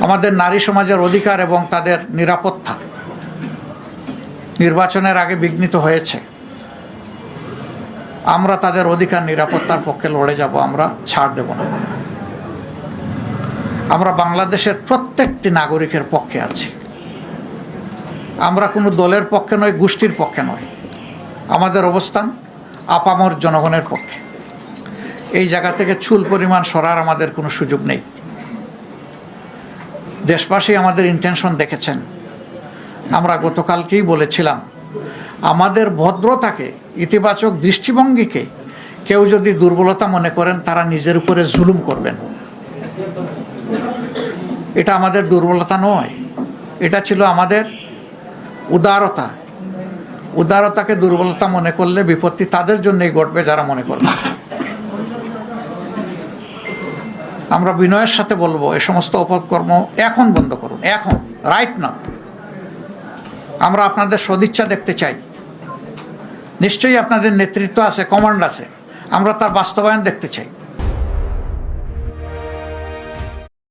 আমাদের নারী সমাজের অধিকার এবং তাদের নিরাপত্তা নির্বাচনের আগে বিঘ্নিত হয়েছে। আমরা তাদের অধিকার নিরাপত্তার পক্ষে লড়ে যাব, আমরা ছাড় দেব না। আমরা বাংলাদেশের প্রত্যেকটি নাগরিকের পক্ষে আছি। আমরা কোনো দলের পক্ষে নয়, গোষ্ঠীর পক্ষে নয়। আমাদের অবস্থান আপামর জনগণের পক্ষে। এই জায়গা থেকে চুল পরিমাণ সরার আমাদের কোনো সুযোগ নেই। দেশবাসী আমাদের ইন্টেনশন দেখেছেন। আমরা গতকালকেই বলেছিলাম, আমাদের ভদ্রতাকে, ইতিবাচক দৃষ্টিভঙ্গিকে কেউ যদি দুর্বলতা মনে করেন, তারা নিজের উপরে জুলুম করবেন। এটা আমাদের দুর্বলতা নয়, এটা ছিল আমাদের উদারতা। উদারতাকে দুর্বলতা মনে করলে বিপত্তি তাদের জন্যই ঘটবে যারা মনে করবে। আমরা বিনয়ের সাথে বলবো, এ সমস্ত অপকর্ম এখন বন্ধ করুন, এখন, রাইট নাও। আমরা আপনাদের সদিচ্ছা দেখতে চাই। নিশ্চয়ই আপনাদের নেতৃত্ব আছে, কমান্ড আছে, আমরা তার বাস্তবায়ন দেখতে চাই।